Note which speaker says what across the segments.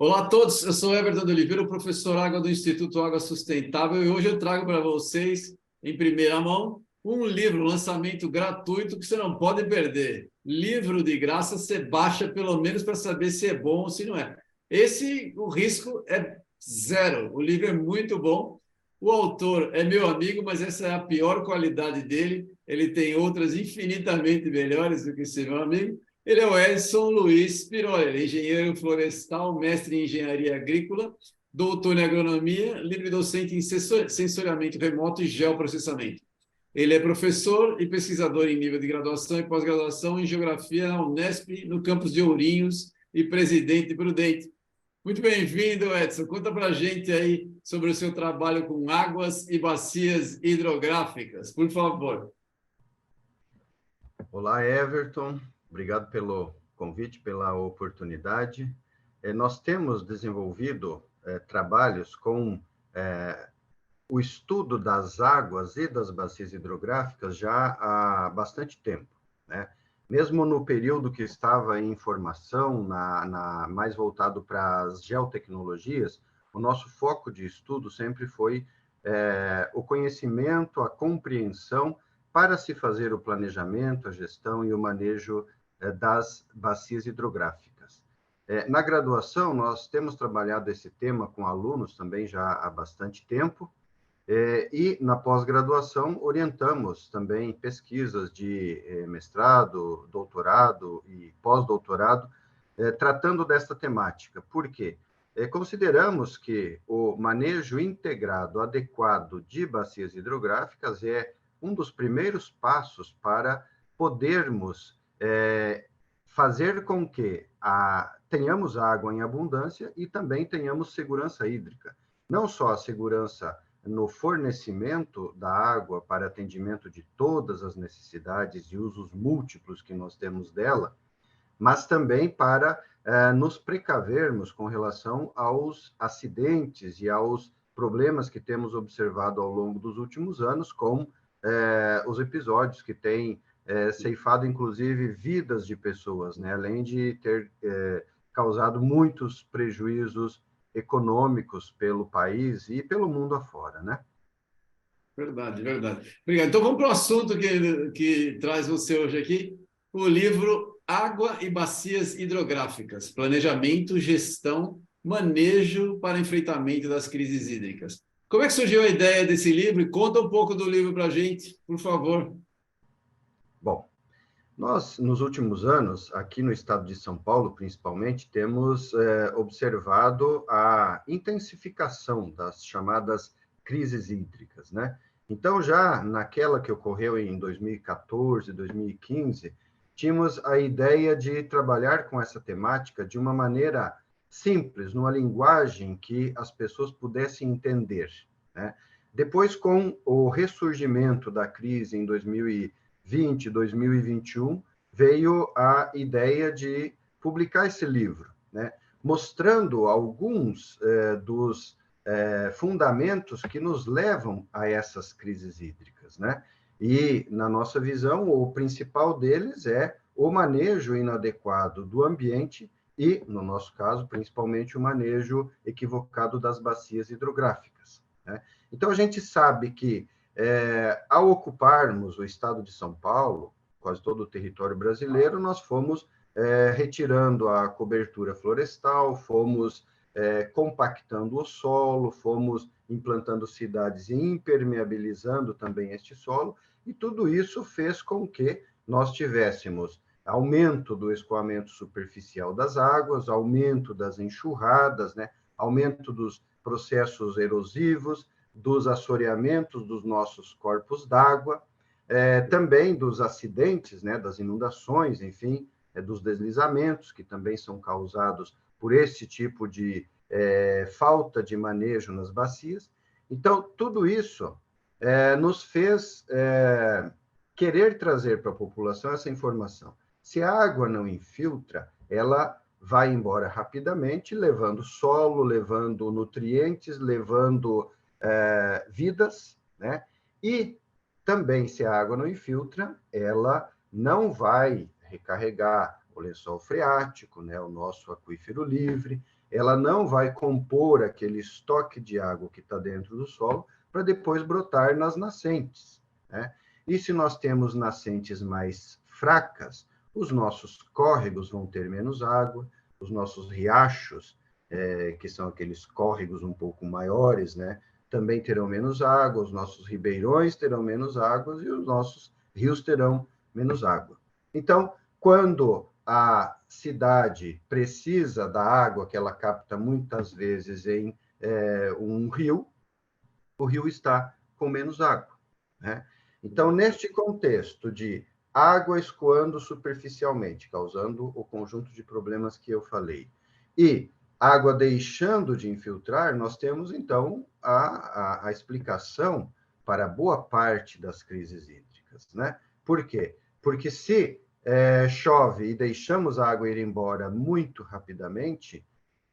Speaker 1: Olá a todos, eu sou Everton de Oliveira, o professor Água do Instituto Água Sustentável, e hoje eu trago para vocês, em primeira mão, um livro, um lançamento gratuito que você não pode perder. Livro de graça, você baixa pelo menos para saber se é bom ou se não é. O risco é zero. O livro é muito bom. O autor é meu amigo, mas essa é a pior qualidade dele. Ele tem outras infinitamente melhores do que ser meu amigo. Ele é o Edson Luiz Piroli, ele é engenheiro florestal, mestre em engenharia agrícola, doutor em agronomia, livre docente em sensoriamento remoto e geoprocessamento. Ele é professor e pesquisador em nível de graduação e pós-graduação em geografia na Unesp, no campus de Ourinhos, e presidente Prudente. Muito bem-vindo, Edson. Conta para a gente aí sobre o seu trabalho com águas e bacias hidrográficas, por favor.
Speaker 2: Olá, Everton. Obrigado pelo convite, pela oportunidade. Nós temos desenvolvido trabalhos com o estudo das águas e das bacias hidrográficas já há bastante tempo, né? Mesmo no período que estava em formação, mais voltado para as geotecnologias, o nosso foco de estudo sempre foi o conhecimento, a compreensão para se fazer o planejamento, a gestão e o manejo das bacias hidrográficas. Na graduação, nós temos trabalhado esse tema com alunos também já há bastante tempo, e na pós-graduação orientamos também pesquisas de mestrado, doutorado e pós-doutorado, tratando desta temática. Por quê? Consideramos que o manejo integrado adequado de bacias hidrográficas é um dos primeiros passos para podermos fazer com que tenhamos água em abundância e também tenhamos segurança hídrica. Não só a segurança no fornecimento da água para atendimento de todas as necessidades e usos múltiplos que nós temos dela, mas também para nos precavermos com relação aos acidentes e aos problemas que temos observado ao longo dos últimos anos, com os episódios que têm ceifado, inclusive, vidas de pessoas, né? Além de ter causado muitos prejuízos econômicos pelo país e pelo mundo afora, né?
Speaker 1: Verdade, verdade. Obrigado. Então vamos para o assunto que traz você hoje aqui, o livro Água e Bacias Hidrográficas, Planejamento, Gestão, Manejo para Enfrentamento das Crises Hídricas. Como é que surgiu a ideia desse livro? E conta um pouco do livro para a gente, por favor.
Speaker 2: Bom, nós, nos últimos anos, aqui no estado de São Paulo, principalmente, temos observado a intensificação das chamadas crises hídricas, né? Então, já naquela que ocorreu em 2014, 2015, tínhamos a ideia de trabalhar com essa temática de uma maneira simples, numa linguagem que as pessoas pudessem entender, né? Depois, com o ressurgimento da crise em 2020, 2021, veio a ideia de publicar esse livro, né? Mostrando alguns dos fundamentos que nos levam a essas crises hídricas, né? E, na nossa visão, o principal deles é o manejo inadequado do ambiente e, no nosso caso, principalmente o manejo equivocado das bacias hidrográficas, né? Então, a gente sabe que, ao ocuparmos o estado de São Paulo, quase todo o território brasileiro, nós fomos retirando a cobertura florestal, fomos compactando o solo, fomos implantando cidades e impermeabilizando também este solo, e tudo isso fez com que nós tivéssemos aumento do escoamento superficial das águas, aumento das enxurradas, né? Aumento dos processos erosivos, dos assoreamentos dos nossos corpos d'água, também dos acidentes, né? Das inundações, enfim, dos deslizamentos, que também são causados por esse tipo de falta de manejo nas bacias. Então, tudo isso nos fez querer trazer para a população essa informação. Se a água não infiltra, ela vai embora rapidamente, levando solo, levando nutrientes, levando vidas, né? E também, se a água não infiltra, ela não vai recarregar o lençol freático, né, o nosso aquífero livre, ela não vai compor aquele estoque de água que está dentro do solo para depois brotar nas nascentes, né? E se nós temos nascentes mais fracas, os nossos córregos vão ter menos água, os nossos riachos, que são aqueles córregos um pouco maiores, né, também terão menos água, os nossos ribeirões terão menos água e os nossos rios terão menos água. Então, quando a cidade precisa da água que ela capta muitas vezes em um rio, o rio está com menos água, né? Então, neste contexto de água escoando superficialmente, causando o conjunto de problemas que eu falei, e água deixando de infiltrar, nós temos, então, a explicação para boa parte das crises hídricas, né? Por quê? Porque se chove e deixamos a água ir embora muito rapidamente,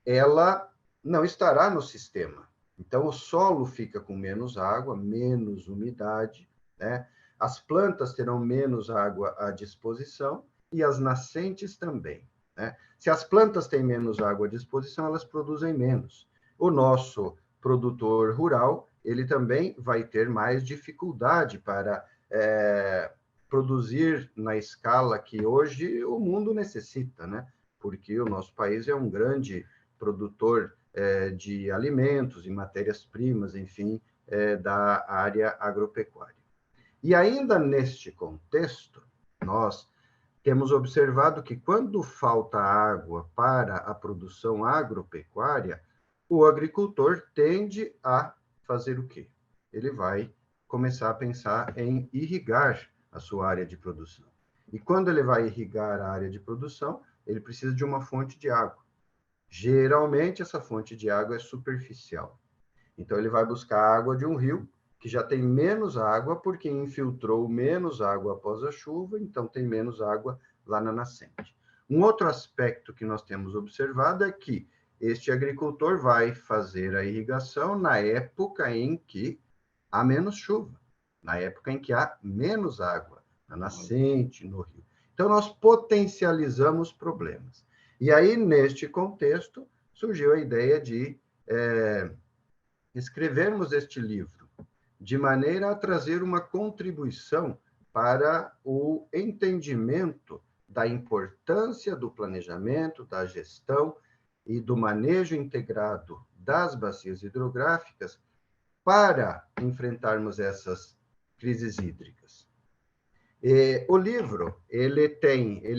Speaker 2: ela não estará no sistema. Então, o solo fica com menos água, menos umidade, né? As plantas terão menos água à disposição e as nascentes também, né? Se as plantas têm menos água à disposição, elas produzem menos. O nosso produtor rural, ele também vai ter mais dificuldade para produzir na escala que hoje o mundo necessita, né? Porque o nosso país é um grande produtor de alimentos e matérias-primas, enfim, da área agropecuária. E ainda neste contexto, nós temos observado que quando falta água para a produção agropecuária, o agricultor tende a fazer o quê? Ele vai começar a pensar em irrigar a sua área de produção. E quando ele vai irrigar a área de produção, ele precisa de uma fonte de água. Geralmente, essa fonte de água é superficial. Então, ele vai buscar água de um rio que já tem menos água, porque infiltrou menos água após a chuva, então tem menos água lá na nascente. Um outro aspecto que nós temos observado é que este agricultor vai fazer a irrigação na época em que há menos chuva, na época em que há menos água, na nascente, no rio. Então, nós potencializamos problemas. E aí, neste contexto, surgiu a ideia de escrevermos este livro, de maneira a trazer uma contribuição para o entendimento da importância do planejamento, da gestão e do manejo integrado das bacias hidrográficas para enfrentarmos essas crises hídricas. O livro, ele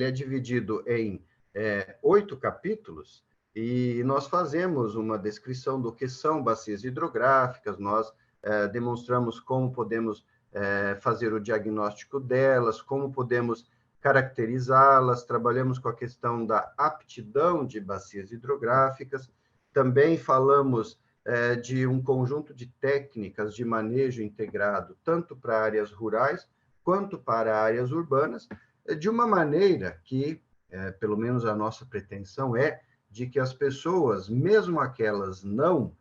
Speaker 2: é dividido em 8 capítulos, e nós fazemos uma descrição do que são bacias hidrográficas, nós demonstramos como podemos fazer o diagnóstico delas, como podemos caracterizá-las, trabalhamos com a questão da aptidão de bacias hidrográficas, também falamos de um conjunto de técnicas de manejo integrado, tanto para áreas rurais quanto para áreas urbanas, de uma maneira que, pelo menos a nossa pretensão de que as pessoas, mesmo aquelas não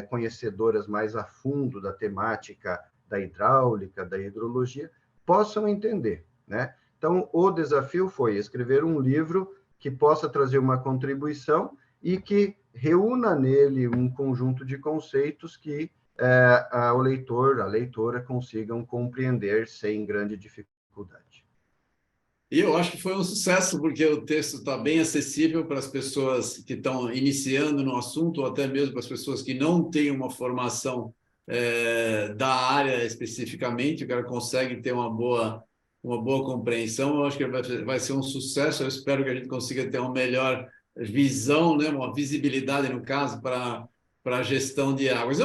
Speaker 2: conhecedoras mais a fundo da temática da hidráulica, da hidrologia, possam entender, né? Então, o desafio foi escrever um livro que possa trazer uma contribuição e que reúna nele um conjunto de conceitos que o leitor, a leitora consigam compreender sem grande dificuldade.
Speaker 1: E eu acho que foi um sucesso, porque o texto está bem acessível para as pessoas que estão iniciando no assunto, ou até mesmo para as pessoas que não têm uma formação da área especificamente, o cara consegue ter uma boa compreensão. Eu acho que vai ser um sucesso. Eu espero que a gente consiga ter uma melhor visão, né, uma visibilidade, no caso, para a gestão de águas.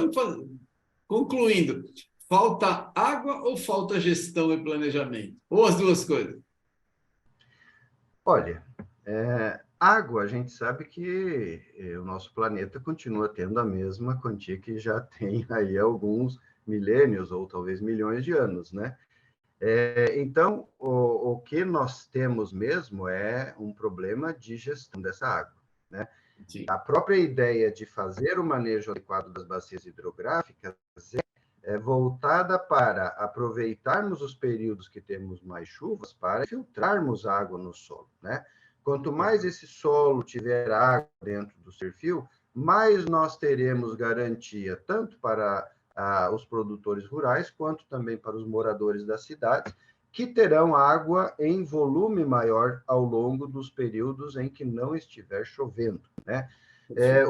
Speaker 1: Concluindo, falta água ou falta gestão e planejamento? Ou as duas coisas?
Speaker 2: Olha, água, a gente sabe que o nosso planeta continua tendo a mesma quantia que já tem aí alguns milênios ou talvez milhões de anos, né? Então, o que nós temos mesmo é um problema de gestão dessa água, né?
Speaker 1: Sim.
Speaker 2: A própria ideia de fazer o manejo adequado das bacias hidrográficas é voltada para aproveitarmos os períodos que temos mais chuvas para filtrarmos água no solo, né? Quanto mais esse solo tiver água dentro do seu perfil, mais nós teremos garantia, tanto para os produtores rurais, quanto também para os moradores das cidades, que terão água em volume maior ao longo dos períodos em que não estiver chovendo, né?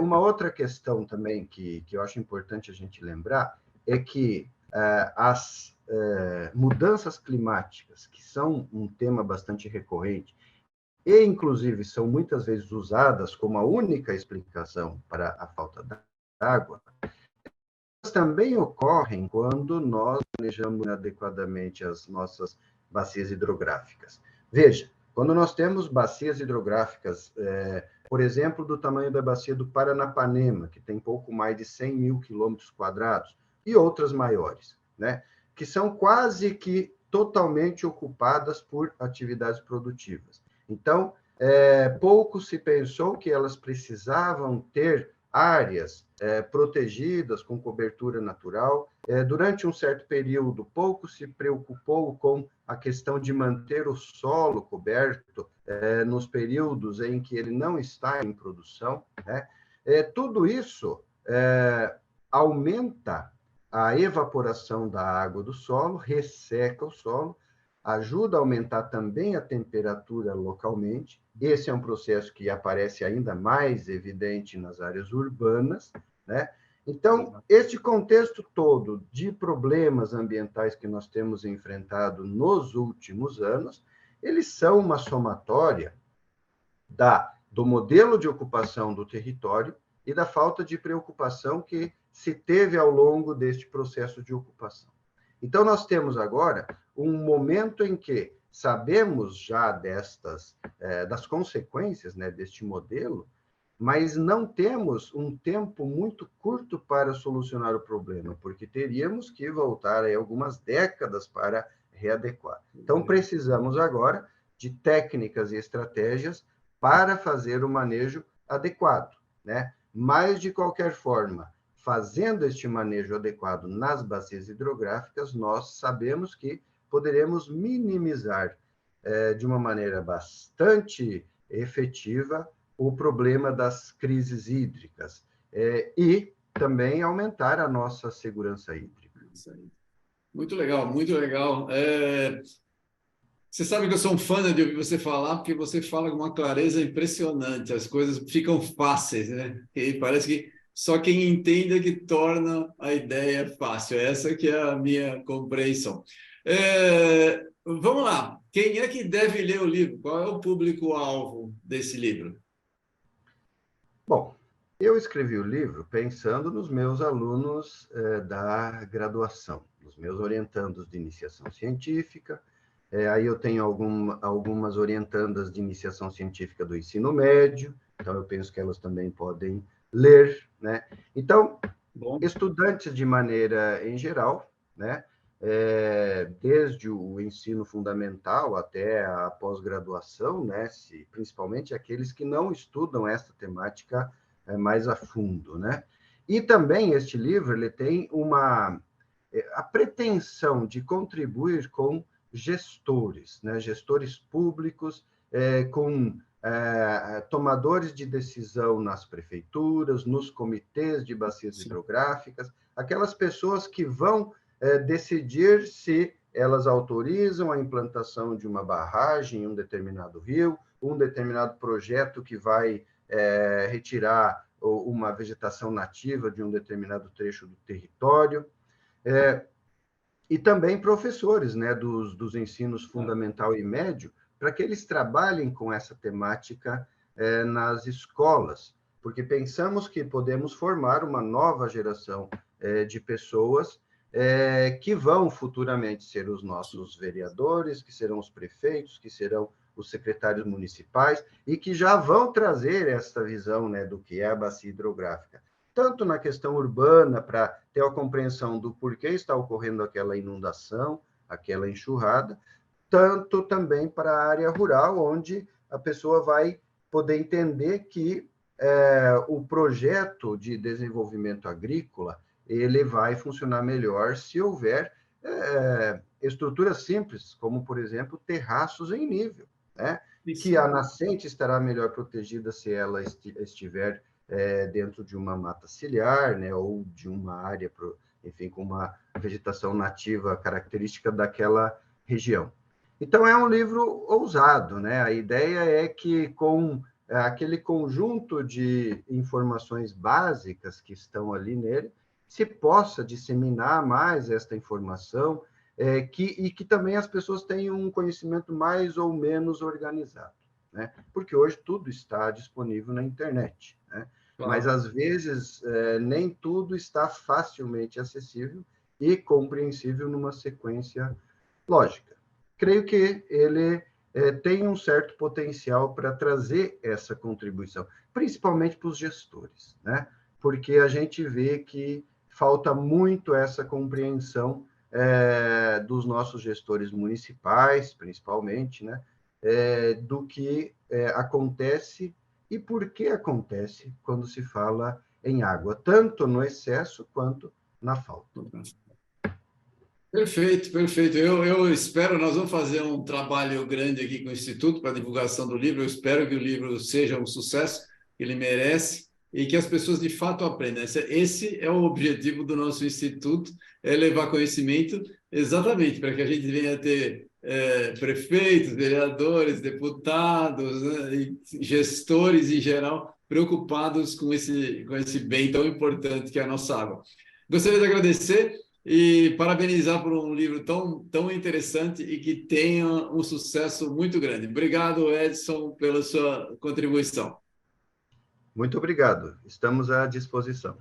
Speaker 2: Uma outra questão também que eu acho importante a gente lembrar é que as mudanças climáticas, que são um tema bastante recorrente, e inclusive são muitas vezes usadas como a única explicação para a falta d'água, elas também ocorrem quando nós planejamos adequadamente as nossas bacias hidrográficas. Veja, quando nós temos bacias hidrográficas, por exemplo, do tamanho da bacia do Paranapanema, que tem pouco mais de 100 mil quilômetros quadrados, e outras maiores, né, que são quase que totalmente ocupadas por atividades produtivas. Então, pouco se pensou que elas precisavam ter áreas protegidas com cobertura natural. Durante um certo período, pouco se preocupou com a questão de manter o solo coberto nos períodos em que ele não está em produção, né? Tudo isso aumenta a evaporação da água do solo, resseca o solo, ajuda a aumentar também a temperatura localmente. Esse é um processo que aparece ainda mais evidente nas áreas urbanas, né? Então, este contexto todo de problemas ambientais que nós temos enfrentado nos últimos anos, eles são uma somatória do modelo de ocupação do território e da falta de preocupação que se teve ao longo deste processo de ocupação. Então, nós temos agora um momento em que sabemos já das consequências, né, deste modelo, mas não temos um tempo muito curto para solucionar o problema, porque teríamos que voltar aí algumas décadas para readequar. Então, precisamos agora de técnicas e estratégias para fazer o manejo adequado, né? Mas, de qualquer forma, fazendo este manejo adequado nas bacias hidrográficas, nós sabemos que poderemos minimizar de uma maneira bastante efetiva o problema das crises hídricas e também aumentar a nossa segurança hídrica.
Speaker 1: Isso aí. Muito legal, muito legal. Você sabe que eu sou um fã de ouvir você falar, porque você fala com uma clareza impressionante, as coisas ficam fáceis, né? E parece que só quem entende é que torna a ideia fácil. Essa que é a minha compreensão. Vamos lá. Quem é que deve ler o livro? Qual é o público-alvo desse livro?
Speaker 2: Bom, eu escrevi o livro pensando nos meus alunos da graduação, nos meus orientandos de iniciação científica. Aí eu tenho algumas orientandas de iniciação científica do ensino médio, então eu penso que elas também podem ler, né? Então,
Speaker 1: Bom.
Speaker 2: Estudantes de maneira em geral, né? Desde o ensino fundamental até a pós-graduação, né? Principalmente aqueles que não estudam essa temática mais a fundo, né? E também este livro ele tem a pretensão de contribuir com gestores, né? Gestores públicos, com tomadores de decisão nas prefeituras, nos comitês de bacias hidrográficas, aquelas pessoas que vão decidir se elas autorizam a implantação de uma barragem em um determinado rio, um determinado projeto que vai retirar uma vegetação nativa de um determinado trecho do território. E também professores, né, dos ensinos fundamental e médio, para que eles trabalhem com essa temática nas escolas, porque pensamos que podemos formar uma nova geração de pessoas que vão futuramente ser os nossos vereadores, que serão os prefeitos, que serão os secretários municipais, e que já vão trazer essa visão, né, do que é a bacia hidrográfica, tanto na questão urbana, para ter a compreensão do porquê está ocorrendo aquela inundação, aquela enxurrada, tanto também para a área rural, onde a pessoa vai poder entender que o projeto de desenvolvimento agrícola ele vai funcionar melhor se houver estruturas simples, como, por exemplo, terraços em nível, né? que a nascente estará melhor protegida se ela estiver dentro de uma mata ciliar, né, ou de uma área, enfim, com uma vegetação nativa característica daquela região. Então, é um livro ousado, né? A ideia é que, com aquele conjunto de informações básicas que estão ali nele, se possa disseminar mais esta informação, e que também as pessoas tenham um conhecimento mais ou menos organizado, né? Porque hoje tudo está disponível na internet, né? Mas,
Speaker 1: Claro.
Speaker 2: às vezes, nem tudo está facilmente acessível e compreensível numa sequência lógica. Creio que ele tem um certo potencial para trazer essa contribuição, principalmente para os gestores, né? Porque a gente vê que falta muito essa compreensão dos nossos gestores municipais, principalmente, né? Do que acontece e por que acontece quando se fala em água, tanto no excesso quanto na falta.
Speaker 1: Perfeito, perfeito. Eu espero, nós vamos fazer um trabalho grande aqui com o Instituto para a divulgação do livro. Eu espero que o livro seja um sucesso, que ele merece e que as pessoas de fato aprendam. Esse é o objetivo do nosso Instituto, é levar conhecimento exatamente para que a gente venha ter prefeitos, vereadores, deputados, né, e gestores em geral preocupados com esse bem tão importante que é a nossa água. Gostaria de agradecer e parabenizar por um livro tão interessante e que tenha um sucesso muito grande. Obrigado, Edson, pela sua contribuição.
Speaker 2: Muito obrigado. Estamos à disposição.